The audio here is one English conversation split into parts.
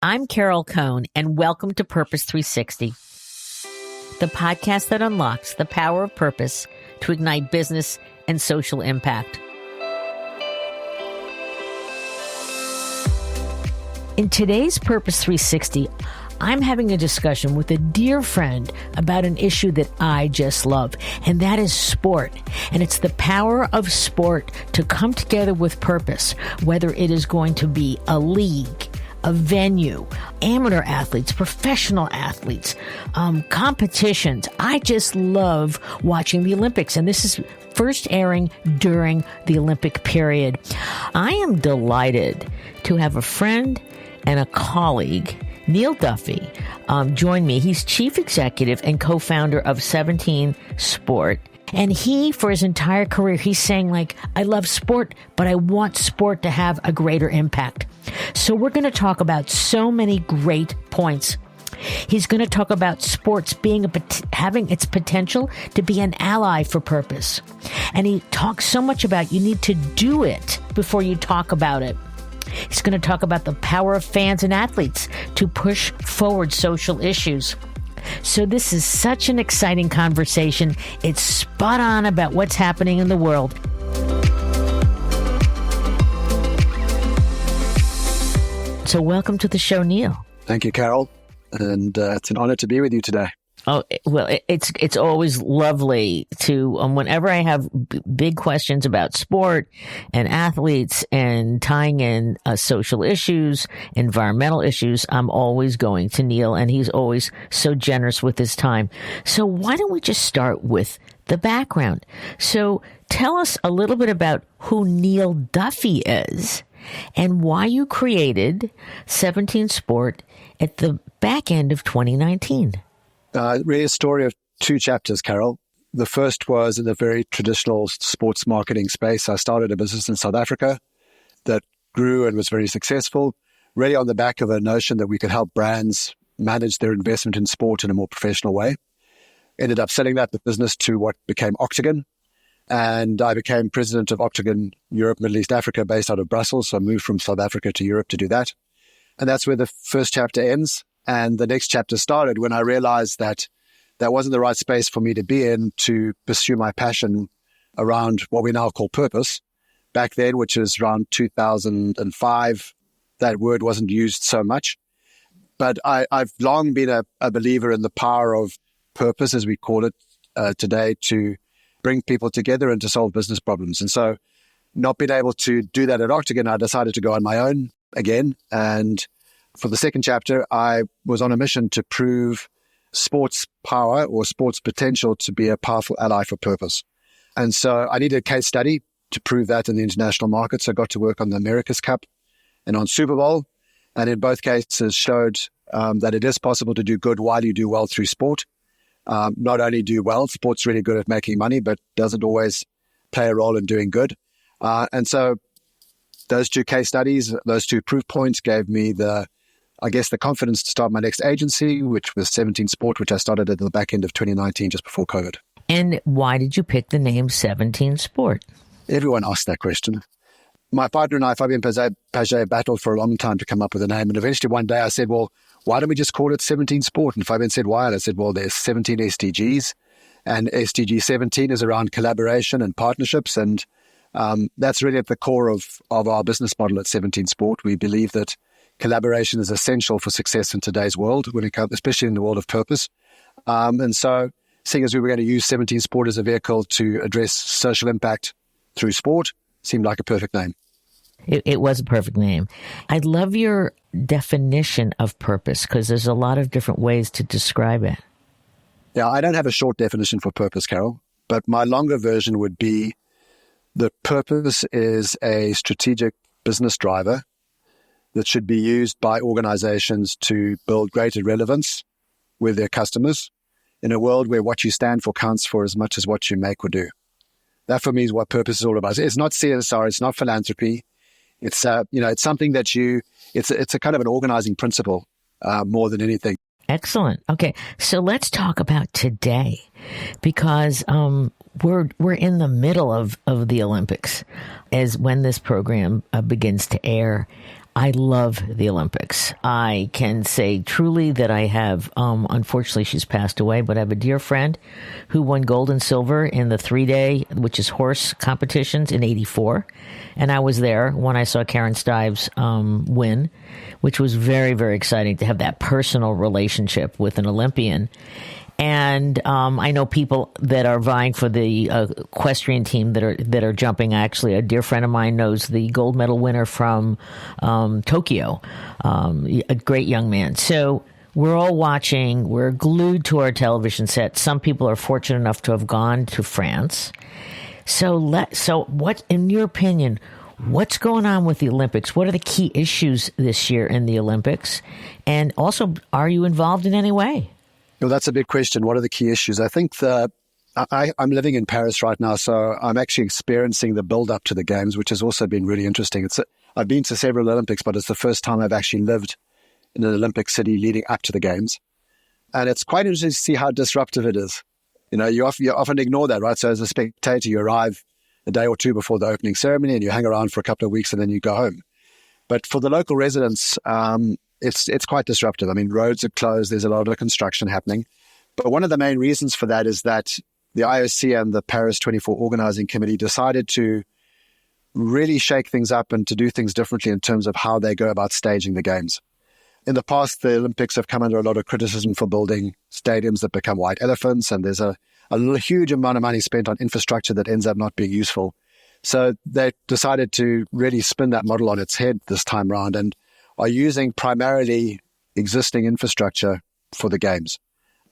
I'm Carol Cohn, and welcome to Purpose 360, the podcast that unlocks the power of purpose to ignite business and social impact. In today's Purpose 360, I'm having a discussion with a dear friend about an issue that I just love, and that is sport. And it's the power of sport to come together with purpose, whether it is going to be a league, a venue, amateur athletes, professional athletes, competitions. I just love watching the Olympics, and this is first airing during the Olympic period. I am delighted to have a friend and a colleague, Neill Duffy, join me. He's chief executive and co-founder of 17 Sport. And he, for his entire career, he's saying, like, I love sport, but I want sport to have a greater impact. So we're going to talk about so many great points. He's going to talk about sports having its potential to be an ally for purpose. And he talks so much about you need to do it before you talk about it. He's going to talk about the power of fans and athletes to push forward social issues. So this is such an exciting conversation. It's spot on about what's happening in the world. So welcome to the show, Neill. Thank you, Carol. And it's an honor to be with you today. Oh, well, it's always lovely to, whenever I have big questions about sport and athletes and tying in social issues, environmental issues, I'm always going to Neill, and he's always so generous with his time. So why don't we just start with the background? So tell us a little bit about who Neill Duffy is and why you created 17 Sport at the back end of 2019. Really a story of two chapters, Carol. The first was in the very traditional sports marketing space. I started a business in South Africa that grew and was very successful, really on the back of a notion that we could help brands manage their investment in sport in a more professional way. Ended up selling that business to what became Octagon, and I became president of Octagon Europe, Middle East, Africa, based out of Brussels. So I moved from South Africa to Europe to do that. And that's where the first chapter ends. And the next chapter started when I realized that that wasn't the right space for me to be in to pursue my passion around what we now call purpose. Back then, which is around 2005, that word wasn't used so much. But I've long been a believer in the power of purpose, as we call it today, to bring people together and to solve business problems. And so not being able to do that at Octagon, I decided to go on my own again. And for the second chapter, I was on a mission to prove sports power or sports potential to be a powerful ally for purpose. And so I needed a case study to prove that in the international market. So I got to work on the America's Cup and on SuperBowl. And in both cases showed that it is possible to do good while you do well through sport. Not only do well, sport's really good at making money, but doesn't always play a role in doing good. And so those two case studies, those two proof points gave me the confidence to start my next agency, which was 17 Sport, which I started at the back end of 2019, just before COVID. And why did you pick the name 17 Sport? Everyone asked that question. My partner and I, Fabien Paget, battled for a long time to come up with a name. And eventually one day I said, well, why don't we just call it 17 Sport? And Fabien said, why? And I said, well, there's 17 SDGs. And SDG 17 is around collaboration and partnerships. And that's really at the core of our business model at 17 Sport. We believe that collaboration is essential for success in today's world, when it comes, especially in the world of purpose. And so, seeing as we were going to use 17 Sport as a vehicle to address social impact through sport, seemed like a perfect name. It was a perfect name. I love your definition of purpose because there's a lot of different ways to describe it. Yeah, I don't have a short definition for purpose, Carol, but my longer version would be that purpose is a strategic business driver that should be used by organizations to build greater relevance with their customers in a world where what you stand for counts for as much as what you make or do. That for me is what purpose is all about. It's not CSR, it's not philanthropy. It's it's something that it's a kind of an organizing principle more than anything. Excellent. Okay, so let's talk about today, because we're in the middle of the Olympics as when this program begins to air. I love the Olympics. I can say truly that I have, unfortunately she's passed away, but I have a dear friend who won gold and silver in the 3-day, which is horse competitions in '84. And I was there when I saw Karen Stives win, which was very, very exciting to have that personal relationship with an Olympian. And I know people that are vying for the equestrian team that are jumping. Actually, a dear friend of mine knows the gold medal winner from Tokyo, a great young man. So we're all watching. We're glued to our television set. Some people are fortunate enough to have gone to France. So what, in your opinion, what's going on with the Olympics? What are the key issues this year in the Olympics? And also, are you involved in any way? Well, that's a big question. What are the key issues? I think I'm living in Paris right now, so I'm actually experiencing the build-up to the Games, which has also been really interesting. I've been to several Olympics, but it's the first time I've actually lived in an Olympic city leading up to the Games. And it's quite interesting to see how disruptive it is. You know, you often ignore that, right? So as a spectator, you arrive a day or two before the opening ceremony and you hang around for a couple of weeks and then you go home. But for the local residents, it's quite disruptive. I mean, roads are closed. There's a lot of construction happening. But one of the main reasons for that is that the IOC and the Paris 24 Organizing Committee decided to really shake things up and to do things differently in terms of how they go about staging the Games. In the past, the Olympics have come under a lot of criticism for building stadiums that become white elephants, and there's a huge amount of money spent on infrastructure that ends up not being useful. So they decided to really spin that model on its head this time around and are using primarily existing infrastructure for the Games.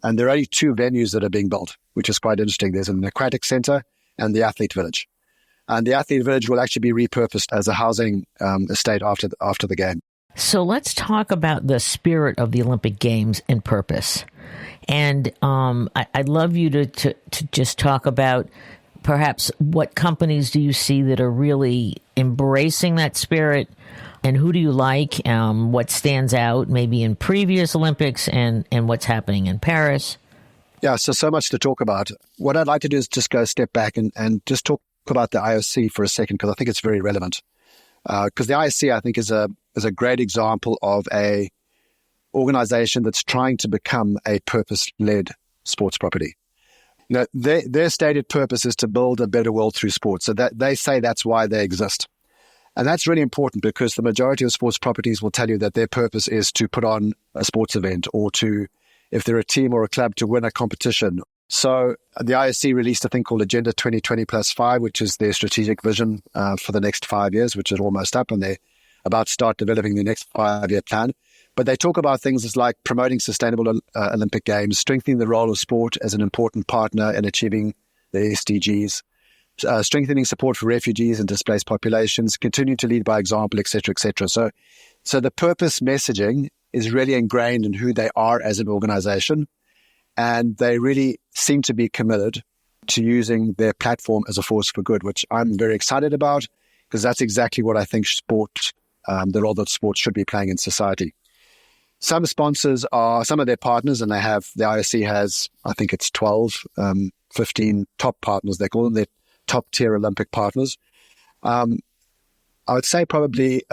And there are only two venues that are being built, which is quite interesting. There's an aquatic center and the athlete village. And the athlete village will actually be repurposed as a housing estate after the game. So let's talk about the spirit of the Olympic Games and purpose. And I'd love you to just talk about perhaps what companies do you see that are really embracing that spirit, and who do you like? What stands out maybe in previous Olympics and what's happening in Paris? Yeah, so much to talk about. What I'd like to do is just go a step back and just talk about the IOC for a second, because I think it's very relevant. Because the IOC, I think, is a great example of a organization that's trying to become a purpose-led sports property. You know, their stated purpose is to build a better world through sports. So that they say that's why they exist. And that's really important, because the majority of sports properties will tell you that their purpose is to put on a sports event, or to, if they're a team or a club, to win a competition. So the IOC released a thing called Agenda 2020+5, which is their strategic vision for the next 5 years, which is almost up, and they're about to start developing the next 5-year plan. But they talk about things like promoting sustainable Olympic Games, strengthening the role of sport as an important partner in achieving the SDGs, strengthening support for refugees and displaced populations, continuing to lead by example, et cetera, et cetera. So the purpose messaging is really ingrained in who they are as an organization, and they really seem to be committed to using their platform as a force for good, which I'm very excited about, because that's exactly what I think sport, the role that sport should be playing in society. Some sponsors are some of their partners, and the IOC has, I think it's 12, 15 top partners. They call them their top tier Olympic partners. I would say probably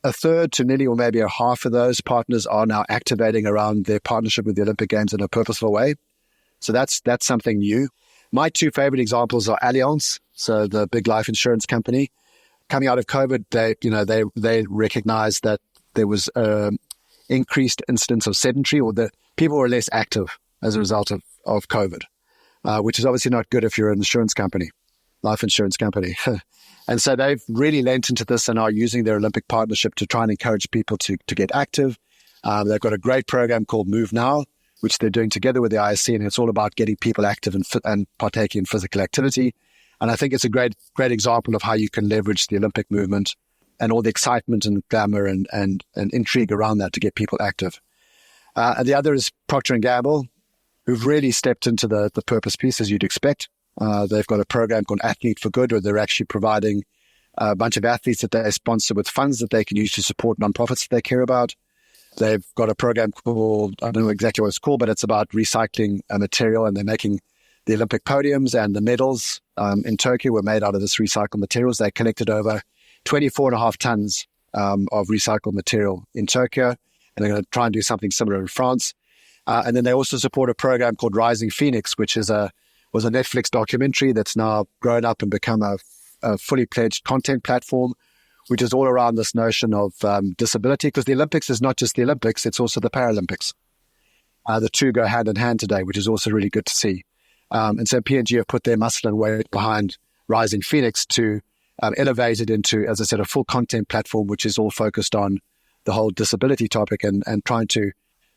a third to nearly or maybe a half of those partners are now activating around their partnership with the Olympic Games in a purposeful way. So that's something new. My two favorite examples are Allianz, so the big life insurance company. Coming out of COVID, they recognized that there was increased incidence of sedentary, or that people were less active as a result of COVID, which is obviously not good if you're an insurance company, life insurance company. And so they've really lent into this and are using their Olympic partnership to try and encourage people to get active. They've got a great program called Move Now, which they're doing together with the IOC, and it's all about getting people active and partaking in physical activity. And I think it's a great example of how you can leverage the Olympic movement and all the excitement and glamour and intrigue around that to get people active. And the other is Procter & Gamble, who've really stepped into the purpose piece, as you'd expect. They've got a program called Athlete for Good, where they're actually providing a bunch of athletes that they sponsor with funds that they can use to support nonprofits that they care about. They've got a program called, I don't know exactly what it's called, but it's about recycling material, and they're making the Olympic podiums and the medals in Tokyo were made out of this recycled materials. They collected over 24.5 tons of recycled material in Tokyo, and they're going to try and do something similar in France. And then they also support a program called Rising Phoenix, which was a Netflix documentary that's now grown up and become a fully pledged content platform, which is all around this notion of disability, because the Olympics is not just the Olympics, it's also the Paralympics. The two go hand in hand today, which is also really good to see. And so P&G have put their muscle and weight behind Rising Phoenix to elevate it into, as I said, a full content platform, which is all focused on the whole disability topic and trying to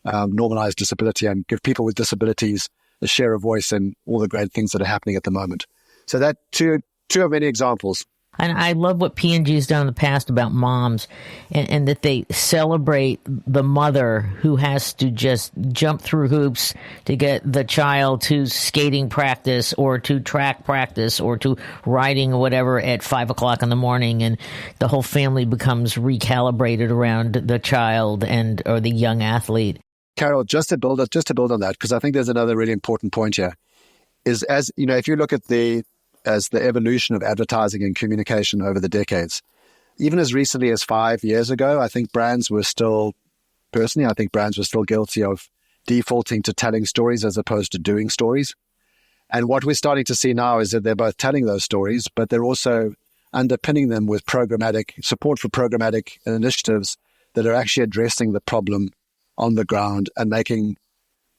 normalize disability and give people with disabilities a share of voice in all the great things that are happening at the moment. So that two of many examples. And I love what P&G has done in the past about moms and that they celebrate the mother who has to just jump through hoops to get the child to skating practice or to track practice or to riding or whatever at 5 o'clock in the morning. And the whole family becomes recalibrated around the child or the young athlete. Carol, just to build on that, because I think there's another really important point here, is as you know, if you look at the evolution of advertising and communication over the decades, even as recently as 5 years ago, I think brands were still guilty of defaulting to telling stories as opposed to doing stories. And what we're starting to see now is that they're both telling those stories, but they're also underpinning them with support for programmatic initiatives that are actually addressing the problem on the ground and making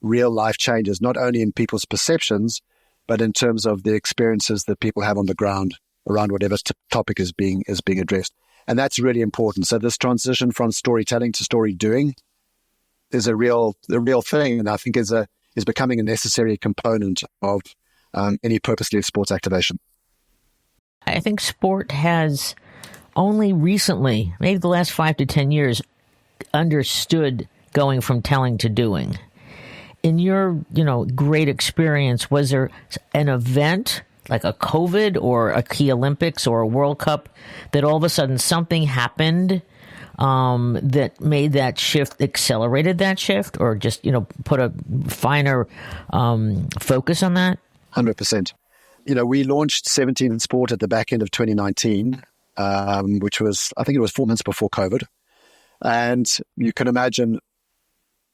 real life changes, not only in people's perceptions, but in terms of the experiences that people have on the ground around whatever topic is being addressed. And that's really important. So this transition from storytelling to story doing is a real thing, and I think is becoming a necessary component of any purposely sports activation. I think sport has only recently, maybe the last 5 to 10 years, understood going from telling to doing. In your, great experience, was there an event like a COVID or a key Olympics or a World Cup that all of a sudden something happened that made that shift, accelerated that shift, or just, put a finer focus on that? 100%. We launched 17 Sport at the back end of 2019, which was, I think it was 4 months before COVID. And you can imagine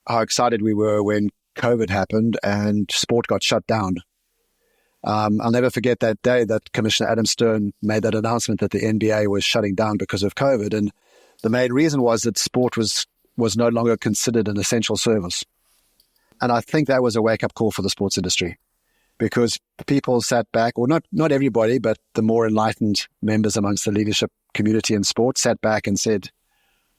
how excited we were when COVID happened and sport got shut down. I'll never forget that day that Commissioner Adam Stern made that announcement that the NBA was shutting down because of COVID. And the main reason was that sport was no longer considered an essential service. And I think that was a wake-up call for the sports industry, because people sat back, or not everybody, but the more enlightened members amongst the leadership community in sport sat back and said,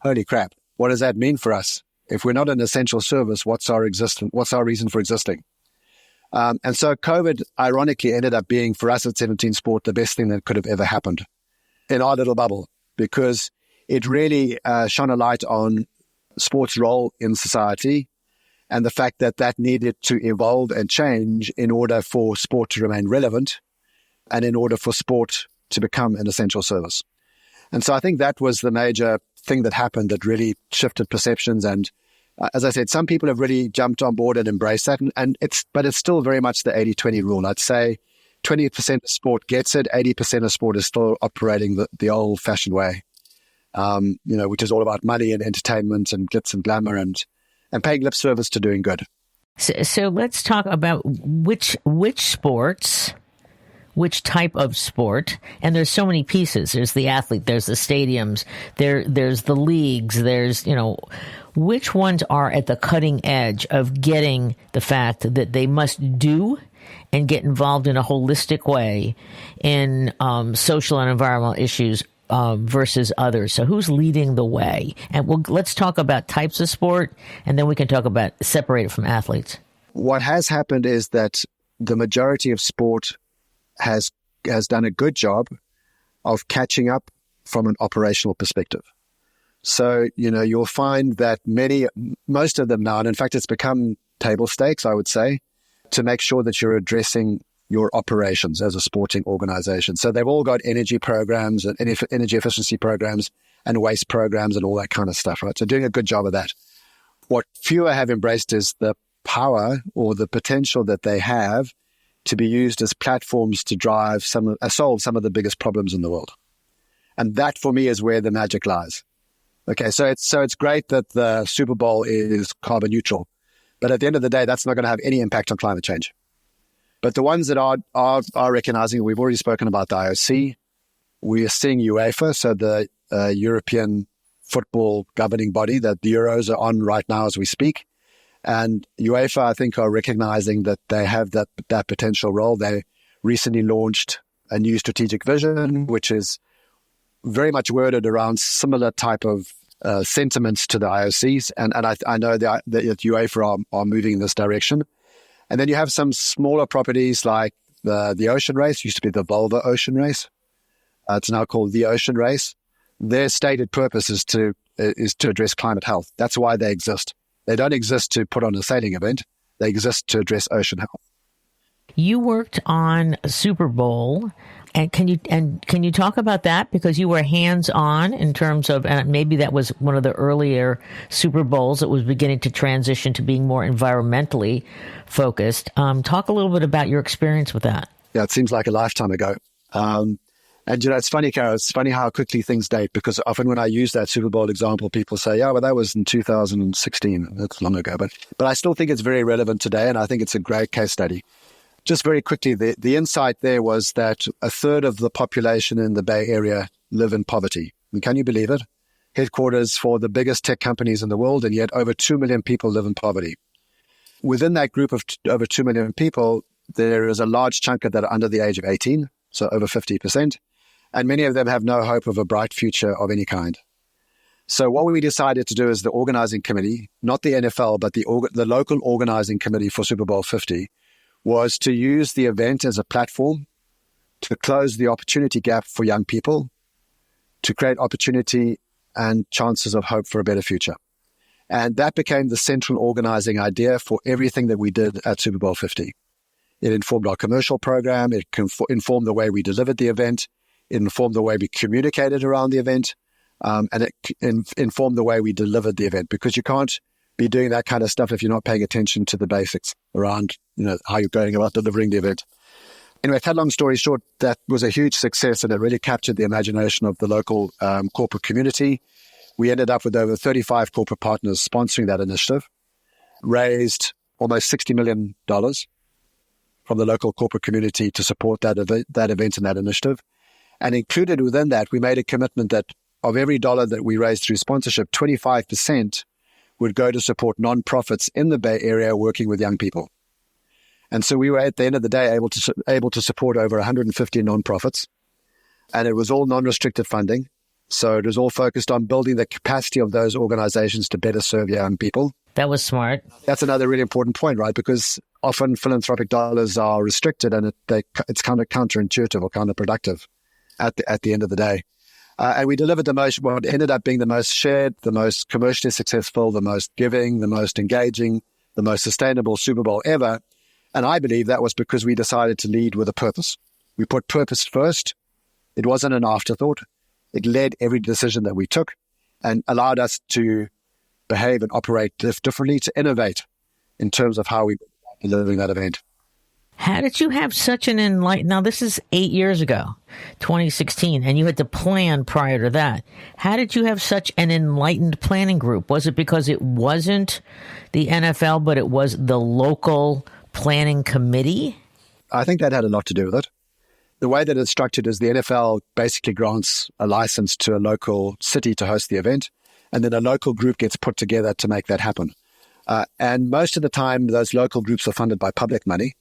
holy crap, what does that mean for us? If we're not an essential service, what's our reason for existing? And so COVID, ironically, ended up being, for us at 17 Sport, the best thing that could have ever happened in our little bubble, because it really shone a light on sport's role in society and the fact that needed to evolve and change in order for sport to remain relevant and in order for sport to become an essential service. And so I think that was the major thing that happened that really shifted perceptions. And as I said, some people have really jumped on board and embraced that. But it's still very much the 80-20 rule. I'd say 20% of sport gets it, 80% of sport is still operating the old-fashioned way, which is all about money and entertainment and glitz and glamour and paying lip service to doing good. So let's talk about which sports, which type of sport, and there's so many pieces. There's the athlete, there's the stadiums, there's the leagues, there's, which ones are at the cutting edge of getting the fact that they must do and get involved in a holistic way in social and environmental issues versus others. So who's leading the way? And let's talk about types of sport, and then we can talk about separate it from athletes. What has happened is that the majority of sport has done a good job of catching up from an operational perspective. So, you'll find that most of them now, and in fact, it's become table stakes, I would say, to make sure that you're addressing your operations as a sporting organization. So they've all got energy programs and energy efficiency programs and waste programs and all that kind of stuff, right? So doing a good job of that. What fewer have embraced is the power or the potential that they have to be used as platforms to solve some of the biggest problems in the world. And that, for me, is where the magic lies. Okay, so it's great that the Super Bowl is carbon neutral, but at the end of the day, that's not going to have any impact on climate change. But the ones that are recognizing, we've already spoken about the IOC. We are seeing UEFA, so the European football governing body that the Euros are on right now as we speak. And UEFA, I think, are recognizing that they have that potential role. They recently launched a new strategic vision, which is very much worded around similar type of sentiments to the IOCs. And I know that UEFA are moving in this direction. And then you have some smaller properties like the Ocean Race, used to be the Volvo Ocean Race. It's now called the Ocean Race. Their stated purpose is to address climate health. That's why they exist. They don't exist to put on a sailing event. They exist to address ocean health. You worked on SuperBowl, and can you talk about that, because you were hands-on in terms of, and maybe that was one of the earlier SuperBowls that was beginning to transition to being more environmentally focused. Talk a little bit about your experience with that. Yeah, it seems like a lifetime ago. And, it's funny, Carol, it's funny how quickly things date, because often when I use that Super Bowl example, people say, yeah, well, that was in 2016. That's long ago. But I still think it's very relevant today, and I think it's a great case study. Just very quickly, the insight there was that a third of the population in the Bay Area live in poverty. And can you believe it? Headquarters for the biggest tech companies in the world, and yet over 2 million people live in poverty. Within that group of over 2 million people, there is a large chunk that are under the age of 18, so over 50%. And many of them have no hope of a bright future of any kind. So what we decided to do as the organizing committee, not the NFL, but the local organizing committee for Super Bowl 50, was to use the event as a platform to close the opportunity gap for young people, to create opportunity and chances of hope for a better future. And that became the central organizing idea for everything that we did at Super Bowl 50. It informed our commercial program. It informed the way we delivered the event. It informed the way we communicated around the event, and it informed the way we delivered the event, because you can't be doing that kind of stuff if you're not paying attention to the basics around, how you're going about delivering the event. Anyway, cut long story short, that was a huge success, and it really captured the imagination of the local corporate community. We ended up with over 35 corporate partners sponsoring that initiative, raised almost $60 million from the local corporate community to support that event and that initiative. And included within that, we made a commitment that of every dollar that we raised through sponsorship, 25% would go to support nonprofits in the Bay Area working with young people. And so we were, at the end of the day, able to support over 150 nonprofits. And it was all non-restricted funding. So it was all focused on building the capacity of those organizations to better serve young people. That was smart. That's another really important point, right? Because often philanthropic dollars are restricted, and it's kind of counterintuitive or counterproductive at the end of the day. And we delivered what ended up being the most shared, the most commercially successful, the most giving, the most engaging, the most sustainable Super Bowl ever. And I believe that was because we decided to lead with a purpose. We put purpose first. It wasn't an afterthought. It led every decision that we took and allowed us to behave and operate differently, to innovate in terms of how we were delivering that event. How did you have such an enlightened... Now, this is 8 years ago, 2016, and you had to plan prior to that. How did you have such an enlightened planning group? Was it because it wasn't the NFL, but it was the local planning committee? I think that had a lot to do with it. The way that it's structured is the NFL basically grants a license to a local city to host the event, and then a local group gets put together to make that happen. And most of the time, those local groups are funded by public money,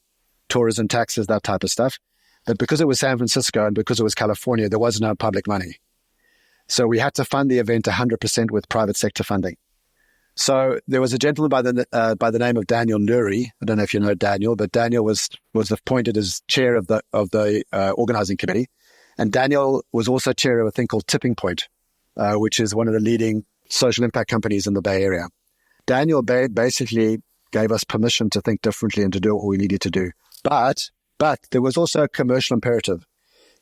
tourism taxes, that type of stuff. But because it was San Francisco and because it was California, there was no public money. So we had to fund the event 100% with private sector funding. So there was a gentleman by the name of Daniel Lurie. I don't know if you know Daniel, but Daniel was appointed as chair of the organizing committee. And Daniel was also chair of a thing called Tipping Point, which is one of the leading social impact companies in the Bay Area. Daniel basically gave us permission to think differently and to do what we needed to do. But there was also a commercial imperative,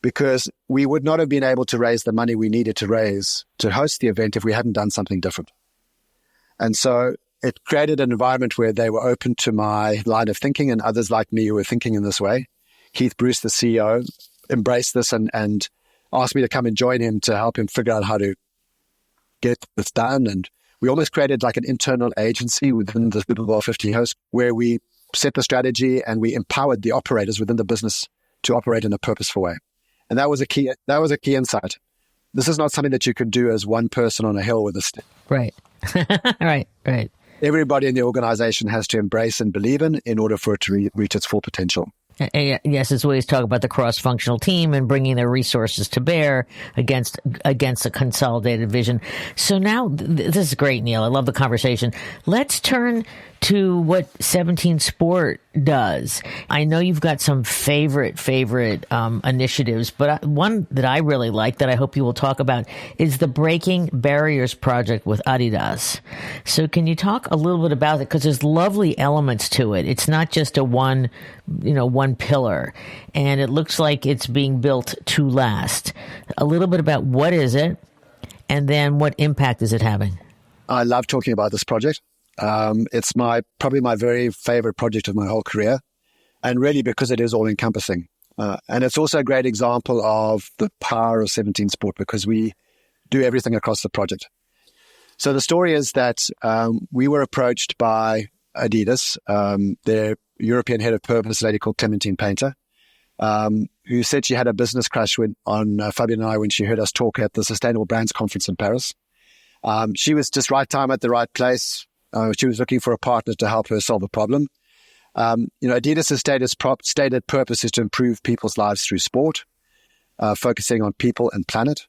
because we would not have been able to raise the money we needed to raise to host the event if we hadn't done something different. And so it created an environment where they were open to my line of thinking, and others like me who were thinking in this way. Keith Bruce, the CEO, embraced this and asked me to come and join him to help him figure out how to get this done. And we almost created like an internal agency within the SuperBowl 50 host where we set the strategy and we empowered the operators within the business to operate in a purposeful way. And that was a key insight. This is not something that you can do as one person on a hill with a stick. Right. Right. Everybody in the organization has to embrace and believe in order for it to reach its full potential. Yes, as we always talk about the cross-functional team and bringing their resources to bear against a consolidated vision. So now, this is great, Neill. I love the conversation. Let's turn to what 17 Sport does. I know you've got some favorite initiatives, but one that I really like that I hope you will talk about is the Breaking Barriers project with Adidas. So can you talk a little bit about it? Because there's lovely elements to it. It's not just a one pillar, and it looks like it's being built to last. A little bit about what is it, and then what impact is it having? I love talking about this project. It's probably my very favorite project of my whole career, and really because it is all encompassing. And it's also a great example of the power of 17 Sport because we do everything across the project. So the story is that we were approached by Adidas, their European head of purpose, a lady called Clementine Painter, who said she had a business crush on Fabian and I when she heard us talk at the Sustainable Brands Conference in Paris. She was just right time at the right place. She was looking for a partner to help her solve a problem. Adidas' stated purpose is to improve people's lives through sport, focusing on people and planet.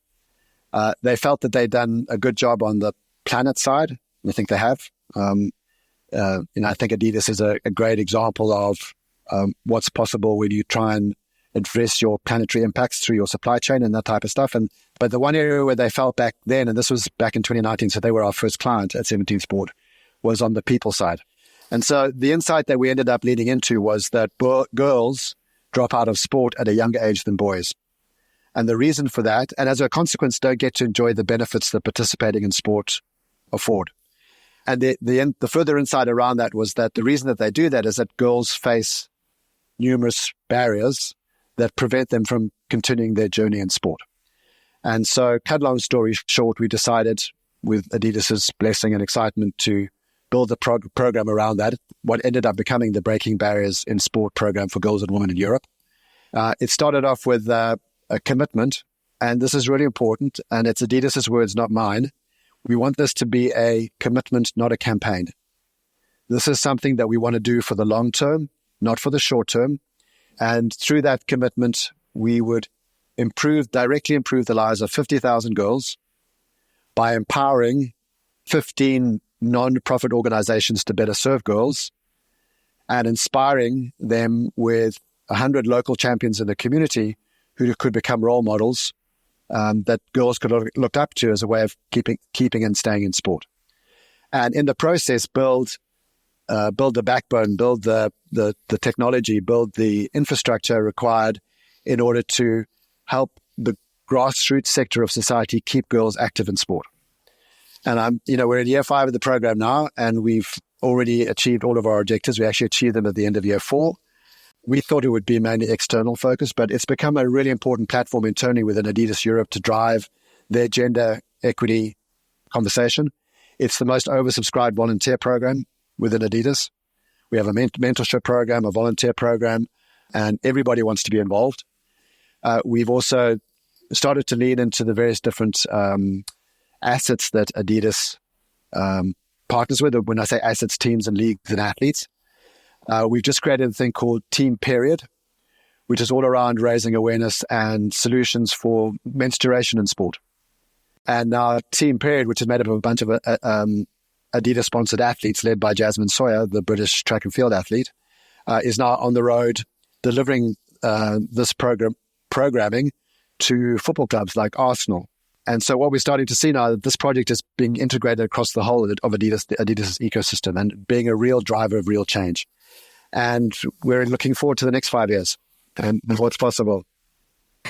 They felt that they'd done a good job on the planet side. I think they have. I think Adidas is a great example of what's possible when you try and address your planetary impacts through your supply chain and that type of stuff. But the one area where they felt back then, and this was back in 2019, so they were our first client at 17 Sport, was on the people side. And so the insight that we ended up leading into was that girls drop out of sport at a younger age than boys. And the reason for that, and as a consequence, don't get to enjoy the benefits that participating in sport afford. And the further insight around that was that the reason that they do that is that girls face numerous barriers that prevent them from continuing their journey in sport. And so, cut long story short, we decided with Adidas's blessing and excitement to build a program around that, what ended up becoming the Breaking Barriers in Sport program for girls and women in Europe. It started off with a commitment, and this is really important, and it's Adidas's words, not mine. We want this to be a commitment, not a campaign. This is something that we want to do for the long term, not for the short term. And through that commitment, we would directly improve the lives of 50,000 girls by empowering 15 non-profit organizations to better serve girls and inspiring them with 100 local champions in the community who could become role models that girls could look up to as a way of keeping and staying in sport. And in the process, build the backbone, build the technology, build the infrastructure required in order to help the grassroots sector of society keep girls active in sport. And we're in year 5 of the program now, and we've already achieved all of our objectives. We actually achieved them at the end of year 4. We thought it would be mainly external focus, but it's become a really important platform internally within Adidas Europe to drive their gender equity conversation. It's the most oversubscribed volunteer program within Adidas. We have a mentorship program, a volunteer program, and everybody wants to be involved. We've also started to lean into the various different assets that Adidas partners with. When I say assets, teams and leagues and athletes. We've just created a thing called Team Period, which is all around raising awareness and solutions for menstruation in sport. And now Team Period, which is made up of a bunch of Adidas-sponsored athletes led by Jasmine Sawyer, the British track and field athlete, is now on the road delivering this programming to football clubs like Arsenal. And so what we're starting to see now, that this project is being integrated across the whole of Adidas' ecosystem and being a real driver of real change. And we're looking forward to the next 5 years and what's possible.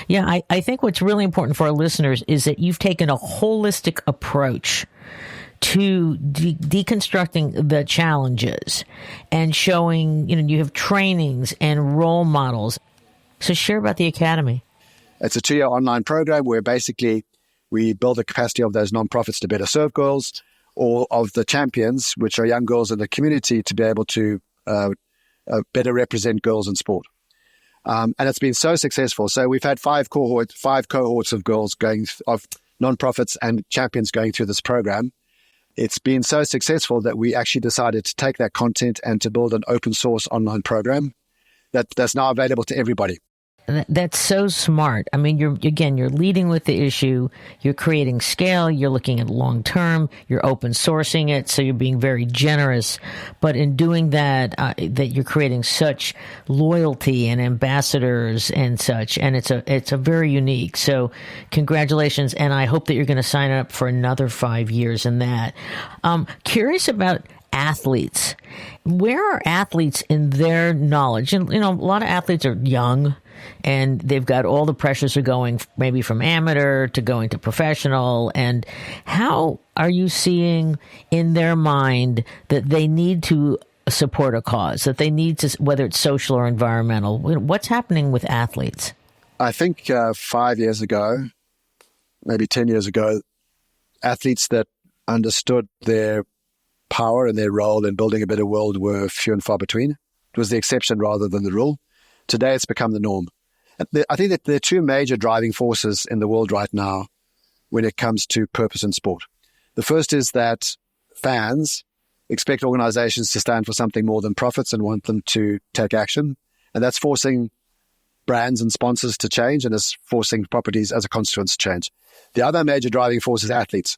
Yeah, I think what's really important for our listeners is that you've taken a holistic approach to deconstructing the challenges and showing, you have trainings and role models. So share about the Academy. It's a 2-year online program where basically We build the capacity of those nonprofits to better serve girls, or of the champions, which are young girls in the community, to be able to better represent girls in sport. And it's been so successful. So we've had five cohorts of girls of nonprofits and champions going through this program. It's been so successful that we actually decided to take that content and to build an open source online program that's now available to everybody. That's so smart. I mean, you're leading with the issue. You're creating scale. You're looking at long term. You're open sourcing it, so you're being very generous. But in doing that, that you're creating such loyalty and ambassadors and such, and it's a very unique. So, congratulations, and I hope that you're going to sign up for another 5 years in that. Curious about athletes. Where are athletes in their knowledge? And a lot of athletes are young, and they've got all the pressures are going maybe from amateur to going to professional. And how are you seeing in their mind that they need to support a cause, that they need to, whether it's social or environmental? What's happening with athletes? I think 5 years ago, maybe 10 years ago, athletes that understood their power and their role in building a better world were few and far between. It was the exception rather than the rule. Today, it's become the norm. I think that there are two major driving forces in the world right now when it comes to purpose in sport. The first is that fans expect organizations to stand for something more than profits and want them to take action. And that's forcing brands and sponsors to change, and is forcing properties as a consequence to change. The other major driving force is athletes.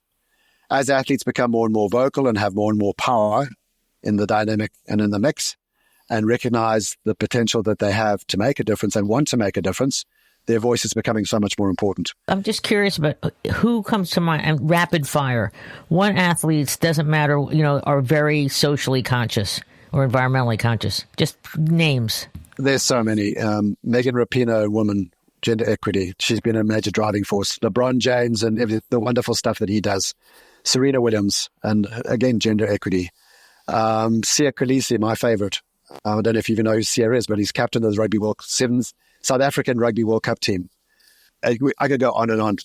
As athletes become more and more vocal and have more and more power in the dynamic and in the mix, and recognize the potential that they have to make a difference and want to make a difference, their voice is becoming so much more important. I'm just curious about who comes to mind. And rapid fire. One athletes, doesn't matter, are very socially conscious or environmentally conscious. Just names. There's so many. Megan Rapinoe, woman, gender equity. She's been a major driving force. LeBron James and the wonderful stuff that he does. Serena Williams, and again, gender equity. Sia Khaleesi, my favorite. I don't know if you even know who Sia is, but he's captain of the South African Rugby World Cup team. I could go on and on.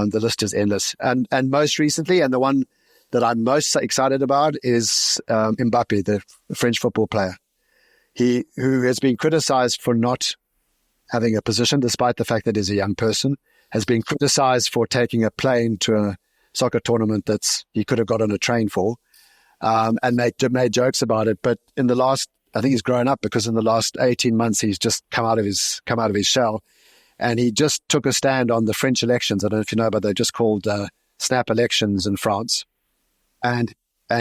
The list is endless. And most recently, and the one that I'm most excited about, is Mbappe, the French football player. Who has been criticized for not having a position, despite the fact that he's a young person, has been criticized for taking a plane to a soccer tournament that he could have got on a train for, and made jokes about it. But in the last, I think he's grown up, because in the last 18 months he's just come out of his shell, and he just took a stand on the French elections. I don't know if you know, but they're just called snap elections in France, and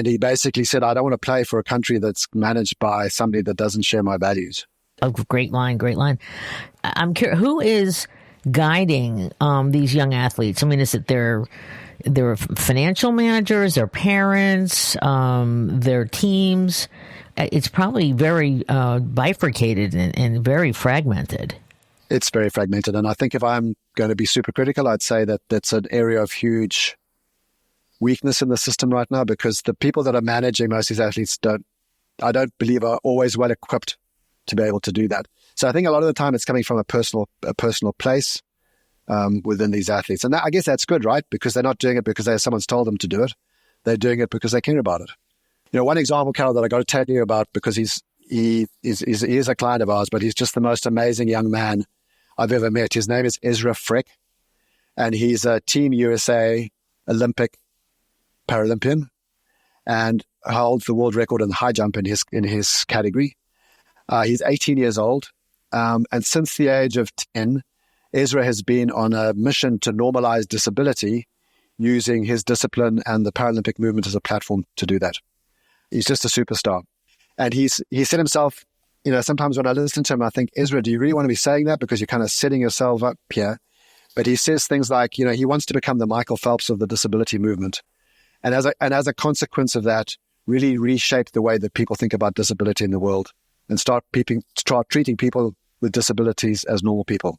he basically said, "I don't want to play for a country that's managed by somebody that doesn't share my values." Oh, great line. I'm curious, who is guiding these young athletes? I mean, is it their financial managers, their parents, their teams? It's probably very bifurcated and very fragmented. It's very fragmented. And I think if I'm going to be super critical, I'd say that that's an area of huge weakness in the system right now, because the people that are managing most of these athletes I don't believe are always well equipped to be able to do that. So I think a lot of the time it's coming from a personal place within these athletes. And I guess that's good, right? Because they're not doing it because someone's told them to do it. They're doing it because they care about it. One example, Carol, that I got to tell you about, because he is a client of ours, but he's just the most amazing young man I've ever met. His name is Ezra Frick, and he's a Team USA Olympic Paralympian, and holds the world record in high jump in his category. He's 18 years old, and since the age of 10, Ezra has been on a mission to normalize disability, using his discipline and the Paralympic movement as a platform to do that. He's just a superstar. And he said himself, sometimes when I listen to him, I think, Ezra, do you really want to be saying that? Because you're kind of setting yourself up here. But he says things like, he wants to become the Michael Phelps of the disability movement. And as a consequence of that, really reshape the way that people think about disability in the world, and start treating people with disabilities as normal people.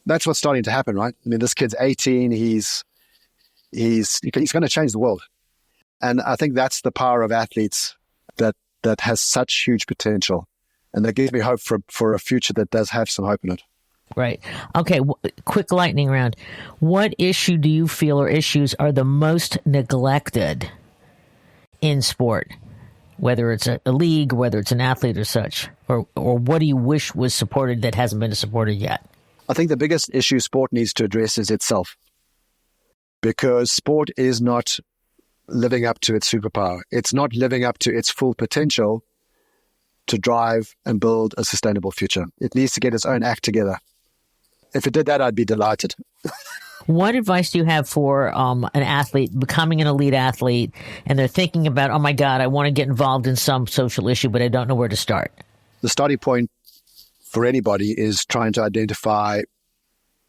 That's what's starting to happen, right? I mean, this kid's 18. He's going to change the world. And I think that's the power of athletes that has such huge potential. And that gives me hope for a future that does have some hope in it. Right. Okay. Quick lightning round. What issue do you feel or issues are the most neglected in sport? Whether it's a league, whether it's an athlete or such, or what do you wish was supported that hasn't been supported yet? I think the biggest issue sport needs to address is itself, because sport is not living up to its superpower. It's not living up to its full potential to drive and build a sustainable future. It needs to get its own act together. If it did that, I'd be delighted. What advice do you have for an athlete becoming an elite athlete, and they're thinking about, oh my God, I want to get involved in some social issue, but I don't know where to start? The starting point for anybody is trying to identify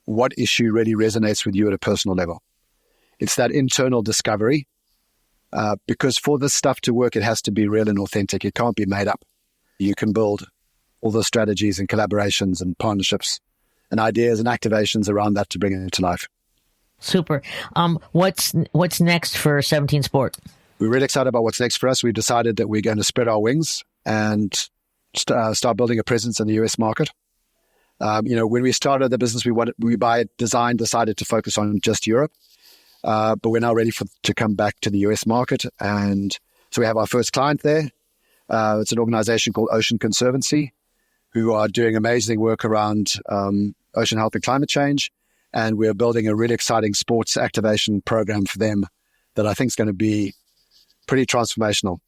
what issue really resonates with you at a personal level. It's that internal discovery, because for this stuff to work, it has to be real and authentic. It can't be made up. You can build all the strategies and collaborations and partnerships and ideas and activations around that to bring it to life. Super. What's next for 17 Sport? We're really excited about what's next for us. We've decided that we're going to spread our wings and start building a presence in the US market. When we started the business, we by design decided to focus on just Europe, but we're now ready to come back to the US market. And so we have our first client there. It's an organization called Ocean Conservancy, who are doing amazing work around ocean health and climate change. And we're building a really exciting sports activation program for them that I think is going to be pretty transformational.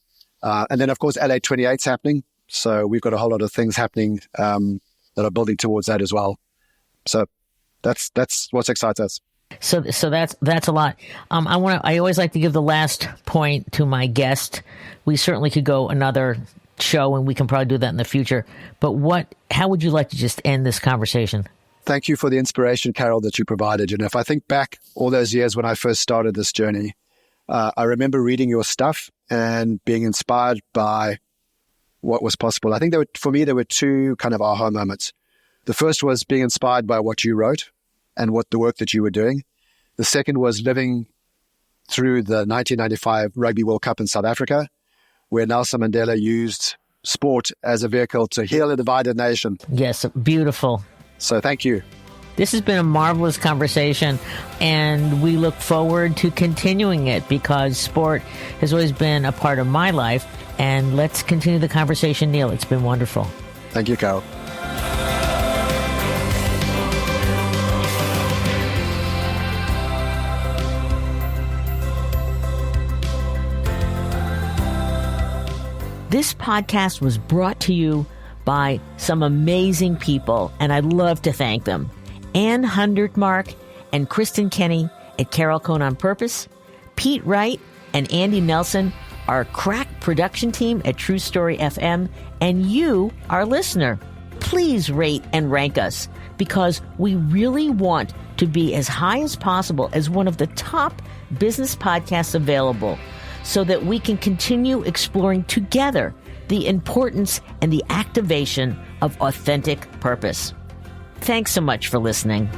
And then, of course, LA 28 is happening. So we've got a whole lot of things happening that are building towards that as well. So that's what excites us. So that's a lot. I always like to give the last point to my guest. We certainly could go another show, and we can probably do that in the future. But how would you like to just end this conversation? Thank you for the inspiration, Carol, that you provided. If I think back all those years when I first started this journey, I remember reading your stuff and being inspired by what was possible. I think for me, there were two kind of aha moments. The first was being inspired by what you wrote and what the work that you were doing. The second was living through the 1995 Rugby World Cup in South Africa, where Nelson Mandela used sport as a vehicle to heal a divided nation. Yes, beautiful. So thank you. This has been a marvelous conversation, and we look forward to continuing it because sport has always been a part of my life. And let's continue the conversation, Neill. It's been wonderful. Thank you, Carol. This podcast was brought to you by some amazing people, and I'd love to thank them. Ann Hundertmark and Kristen Kenny at Carol Cone on Purpose, Pete Wright and Andy Nelson, our crack production team at True Story FM, and you, our listener. Please rate and rank us, because we really want to be as high as possible as one of the top business podcasts available, so that we can continue exploring together the importance and the activation of authentic purpose. Thanks so much for listening.